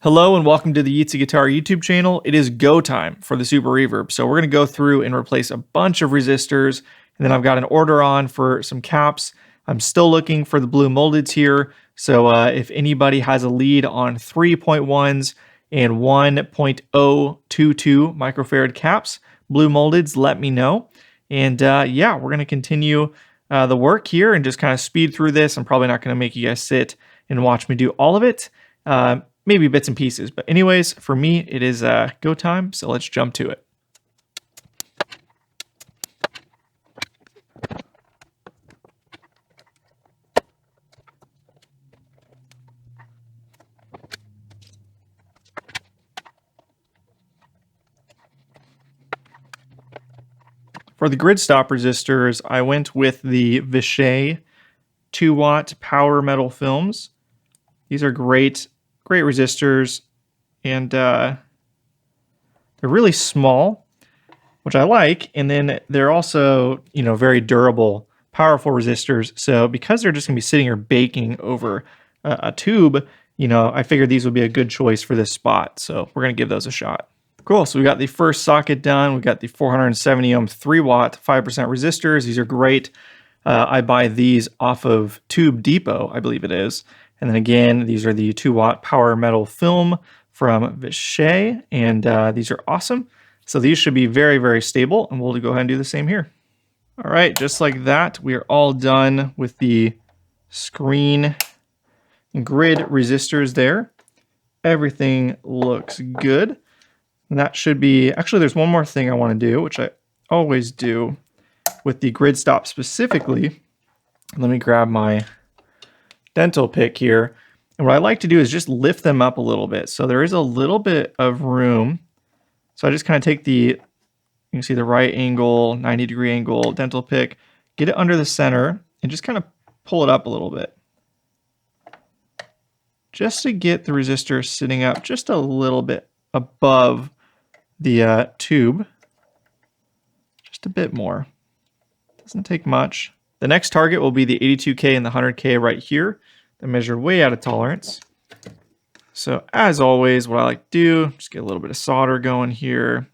Hello and welcome to the Yeatsy Guitar YouTube channel. It is go time for the Super Reverb. So we're going to go through and replace a bunch of resistors, and then I've got an order on for some caps. I'm still looking for the blue moldeds here. So if anybody has a lead on 3.1s and 1.022 microfarad caps, blue moldeds, let me know. And yeah, we're going to continue the work here and just kind of speed through this. I'm probably not going to make you guys sit and watch me do all of it. Maybe bits and pieces. But anyways, for me, it is go time, so let's jump to it. For the grid stop resistors, I went with the Vishay 2-watt power metal films. These are great resistors, and they're really small, which I like, and then they're also, very durable, powerful resistors. So because they're just gonna be sitting here baking over a tube, I figured these would be a good choice for this spot. So we're gonna give those a shot. Cool, so we got the first socket done. We got the 470 ohm 3-watt 5% resistors. These are great. I buy these off of Tube Depot, I believe it is. And then again, these are the 2-watt power metal film from Vishay, and these are awesome. So these should be very, very stable, and we'll go ahead and do the same here. All right, just like that, we are all done with the screen and grid resistors there. Everything looks good. And that should be, actually there's one more thing I want to do, which I always do with the grid stop specifically. Let me grab my dental pick here. And what I like to do is just lift them up a little bit. So there is a little bit of room. So I just kind of take you can see the right angle, 90-degree angle dental pick, get it under the center and just kind of pull it up a little bit. Just to get the resistor sitting up just a little bit above the tube. Just a bit more. Doesn't take much. The next target will be the 82K and the 100K right here. They're measured way out of tolerance. So as always, what I like to do, just get a little bit of solder going here.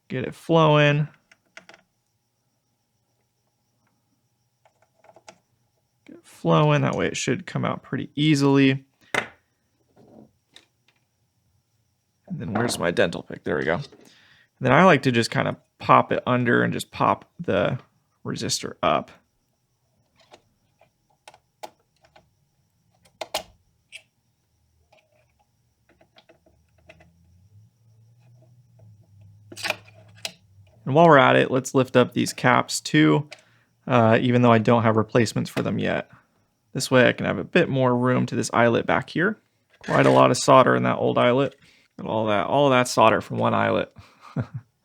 Get it flowing. Get it flowing, that way it should come out pretty easily. And then where's my dental pick? There we go. And then I like to just kind of pop it under and just pop the resistor up. And while we're at it, let's lift up these caps too, even though I don't have replacements for them yet. This way I can have a bit more room to this eyelet back here. Quite a lot of solder in that old eyelet. And all of that solder from one eyelet.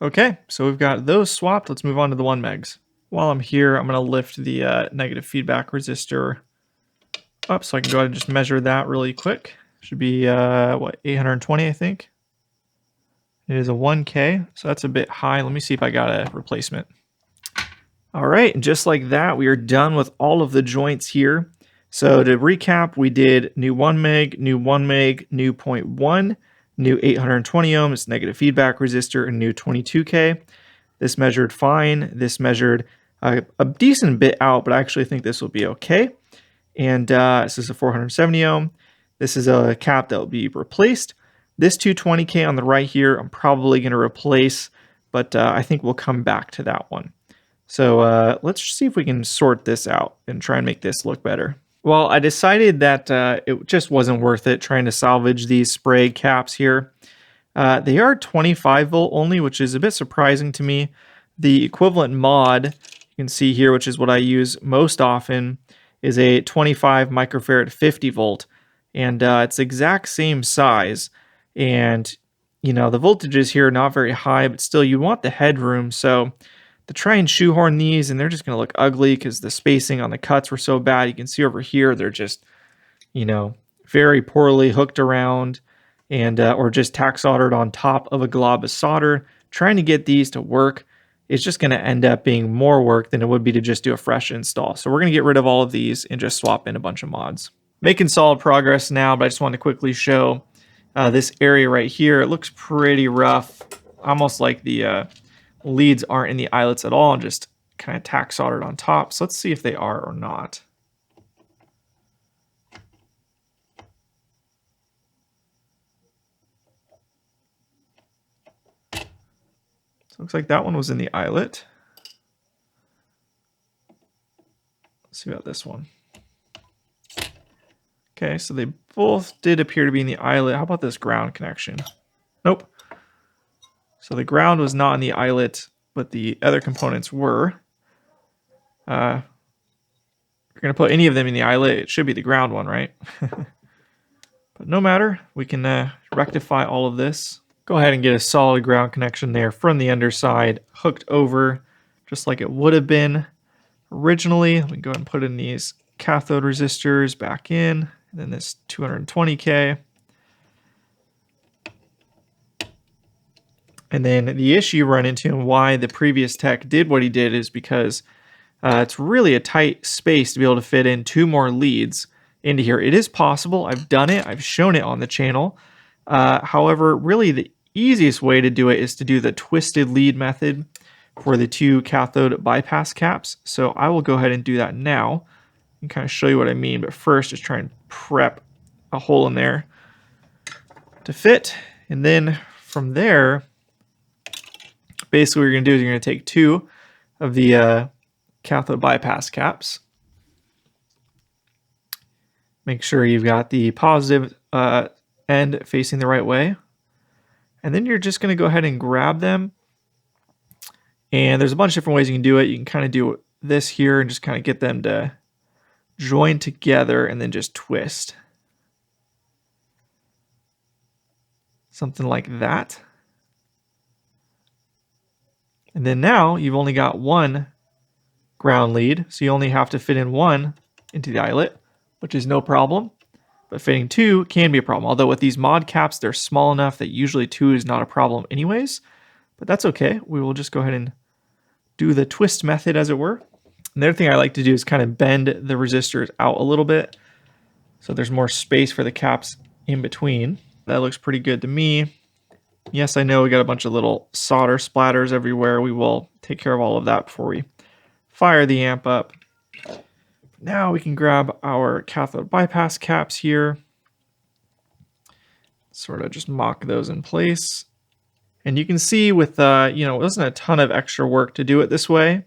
Okay, so we've got those swapped. Let's move on to the 1 megs. While I'm here, I'm going to lift the negative feedback resistor up so I can go ahead and just measure that really quick. Should be, 820, I think. It is a 1K, so that's a bit high. Let me see if I got a replacement. All right, and just like that, we are done with all of the joints here. So to recap, we did new 1 meg, new 1 meg, new 0.1, new 820 ohms negative feedback resistor, and new 22K. This measured fine. This measured a decent bit out, but I actually think this will be okay. And this is a 470 ohm. This is a cap that will be replaced. This 220K on the right here, I'm probably going to replace, but I think we'll come back to that one. So let's see if we can sort this out and try and make this look better. Well, I decided that it just wasn't worth it trying to salvage these spray caps here. They are 25 volt only, which is a bit surprising to me. The equivalent mod, you can see here, which is what I use most often, is a 25 microfarad 50 volt. And it's the exact same size. And, the voltages here are not very high, but still you want the headroom. So to try and shoehorn these, and they're just going to look ugly because the spacing on the cuts were so bad. You can see over here, they're just, very poorly hooked around and or just tack soldered on top of a glob of solder. Trying to get these to work is just going to end up being more work than it would be to just do a fresh install. So we're going to get rid of all of these and just swap in a bunch of mods. Making solid progress now, but I just want to quickly show this area right here, it looks pretty rough, almost like the leads aren't in the eyelets at all and just kind of tack soldered on top. So let's see if they are or not. So it looks like that one was in the eyelet. Let's see about this one. Okay, so they both did appear to be in the eyelet. How about this ground connection? Nope. So the ground was not in the eyelet, but the other components were. If you're going to put any of them in the eyelet, it should be the ground one, right? But no matter, we can rectify all of this. Go ahead and get a solid ground connection there from the underside, hooked over, just like it would have been originally. We can go ahead and put in these cathode resistors back in, and then this 220K. And then the issue you run into and why the previous tech did what he did is because it's really a tight space to be able to fit in 2 more leads into here. It is possible. I've done it. I've shown it on the channel. However, really the easiest way to do it is to do the twisted lead method for the 2 cathode bypass caps. So I will go ahead and do that now and kind of show you what I mean. But first, just try and prep a hole in there to fit. And then from there, basically what you're going to do is you're going to take 2 of the cathode bypass caps. Make sure you've got the positive end facing the right way. And then you're just going to go ahead and grab them. And there's a bunch of different ways you can do it. You can kind of do this here and just kind of get them to join together and then just twist. Something like that. And then now you've only got 1 ground lead, so you only have to fit in 1 into the eyelet, which is no problem. But fitting 2 can be a problem. Although with these mod caps, they're small enough that usually 2 is not a problem anyways. But that's okay. We will just go ahead and do the twist method, as it were. And the other thing I like to do is kind of bend the resistors out a little bit so there's more space for the caps in between. That looks pretty good to me. Yes, I know we got a bunch of little solder splatters everywhere. We will take care of all of that before we fire the amp up. Now we can grab our cathode bypass caps here. Sort of just mock those in place. And you can see with, it wasn't a ton of extra work to do it this way.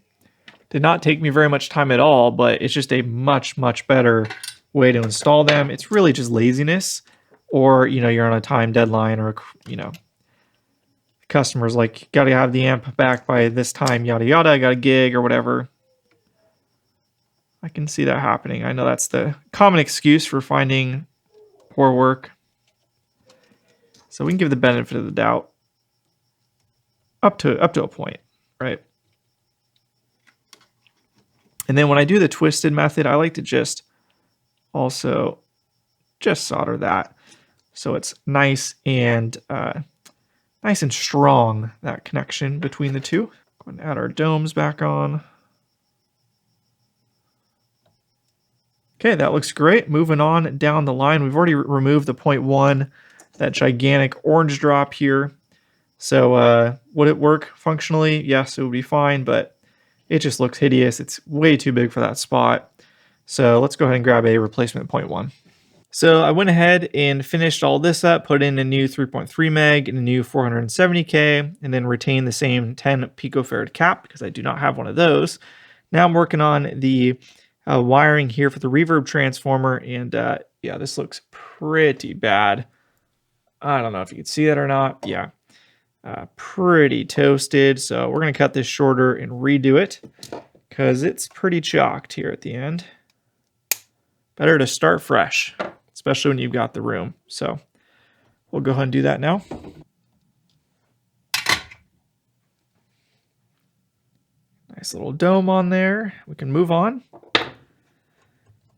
Did not take me very much time at all, but it's just a much, much better way to install them. It's really just laziness, or, you're on a time deadline, or, customers like, got to have the amp back by this time, yada, yada, I got a gig or whatever. I can see that happening. I know that's the common excuse for finding poor work. So we can give the benefit of the doubt up to a point, right? And then when I do the twisted method, I like to just solder that so it's nice and strong, that connection between the 2. Go and add our domes back on. Okay, that looks great. Moving on down the line, we've already removed the 0.1, that gigantic orange drop here. So would it work functionally? Yes, it would be fine, but it just looks hideous. It's way too big for that spot. So let's go ahead and grab a replacement 0.1. So I went ahead and finished all this up, put in a new 3.3 meg and a new 470K, and then retained the same 10 picofarad cap because I do not have one of those. Now I'm working on the wiring here for the reverb transformer, and yeah, this looks pretty bad. I don't know if you can see that or not. Yeah, pretty toasted. So we're going to cut this shorter and redo it because it's pretty chalked here at the end. Better to start fresh, especially when you've got the room. So we'll go ahead and do that now. Nice little dome on there. We can move on.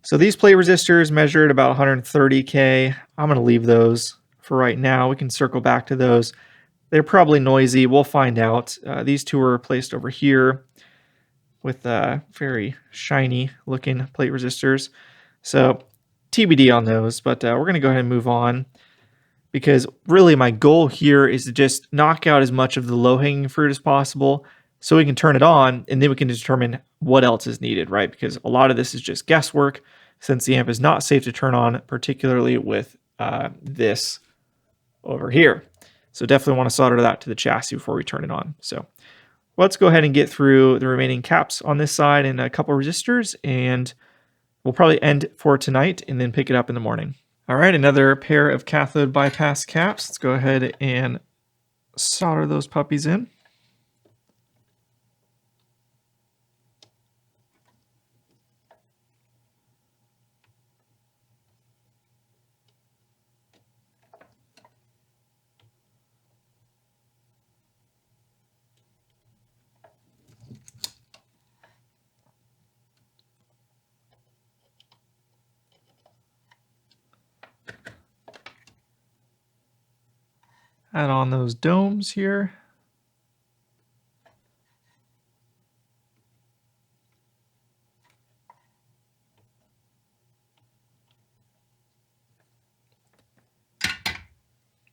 So these plate resistors measured about 130K. I'm going to leave those for right now. We can circle back to those. They're probably noisy. We'll find out. These 2 were placed over here with very shiny looking plate resistors. So TBD on those, but we're going to go ahead and move on because really my goal here is to just knock out as much of the low-hanging fruit as possible so we can turn it on, and then we can determine what else is needed, right? Because a lot of this is just guesswork since the amp is not safe to turn on, particularly with this over here. So definitely want to solder that to the chassis before we turn it on. So let's go ahead and get through the remaining caps on this side and a couple resistors, and we'll probably end for tonight and then pick it up in the morning. All right, another pair of cathode bypass caps. Let's go ahead and solder those puppies in. Add on those domes here.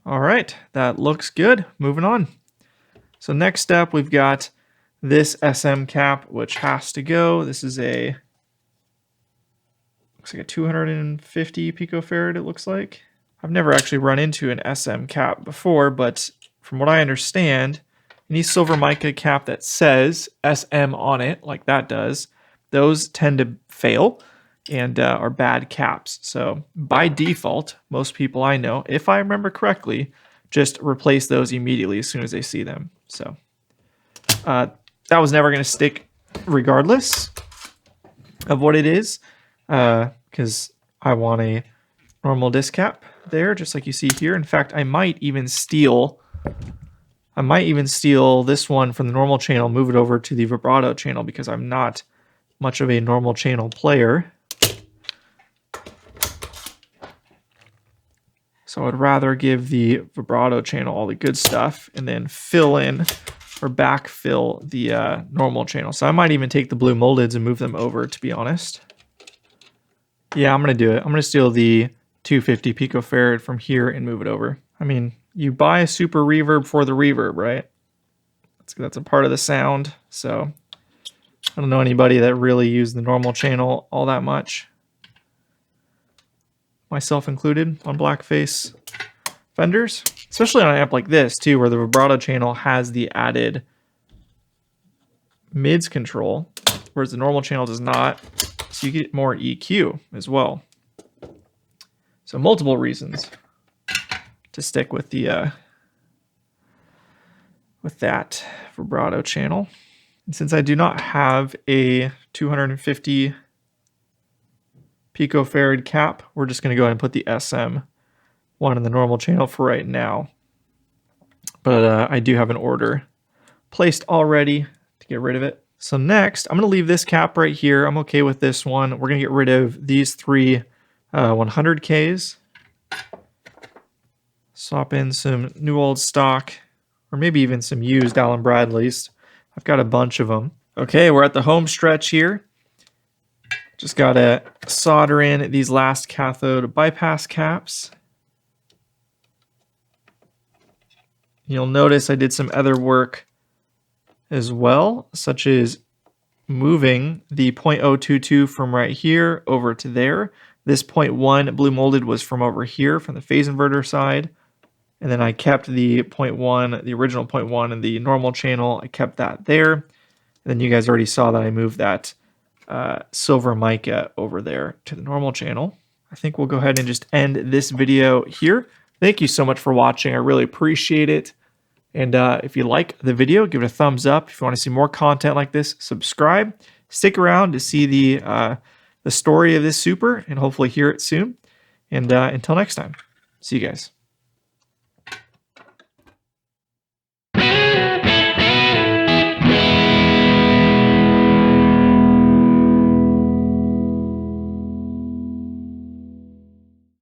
All right, that looks good. Moving on. So next up, we've got this SM cap, which has to go. This is looks like a 250 picofarad, it looks like. I've never actually run into an SM cap before, but from what I understand, any silver mica cap that says SM on it, like that does, those tend to fail and are bad caps. So by default, most people I know, if I remember correctly, just replace those immediately as soon as they see them. So that was never going to stick regardless of what it is, because I want a normal disc cap there, just like you see here. In fact, I might even steal this one from the normal channel, move it over to the vibrato channel, because I'm not much of a normal channel player. So I'd rather give the vibrato channel all the good stuff and then fill in or backfill the normal channel. So I might even take the blue moldeds and move them over, to be honest. Yeah, I'm going to do it. I'm going to steal the 250 picofarad from here and move it over. I mean, you buy a super reverb for the reverb, right? That's a part of the sound. So I don't know anybody that really used the normal channel all that much, myself included, on blackface Fenders, especially on an amp like this too, where the vibrato channel has the added mids control, whereas the normal channel does not. So you get more EQ as well. So multiple reasons to stick with the with that vibrato channel. And since I do not have a 250 picofarad cap, we're just going to go ahead and put the SM one in the normal channel for right now. But I do have an order placed already to get rid of it. So next, I'm going to leave this cap right here. I'm okay with this one. We're going to get rid of these three 100Ks. Swap in some new old stock, or maybe even some used Allen Bradleys. I've got a bunch of them. Okay, we're at the home stretch here. Just got to solder in these last cathode bypass caps. You'll notice I did some other work as well, such as moving the 0.022 from right here over to there. This 0.1 blue molded was from over here, from the phase inverter side. And then I kept the 0.1, the original 0.1 in the normal channel. I kept that there. And then you guys already saw that I moved that silver mica over there to the normal channel. I think we'll go ahead and just end this video here. Thank you so much for watching. I really appreciate it. And if you like the video, give it a thumbs up. If you want to see more content like this, subscribe. Stick around to see the story of this super and hopefully hear it soon. And until next time, see you guys.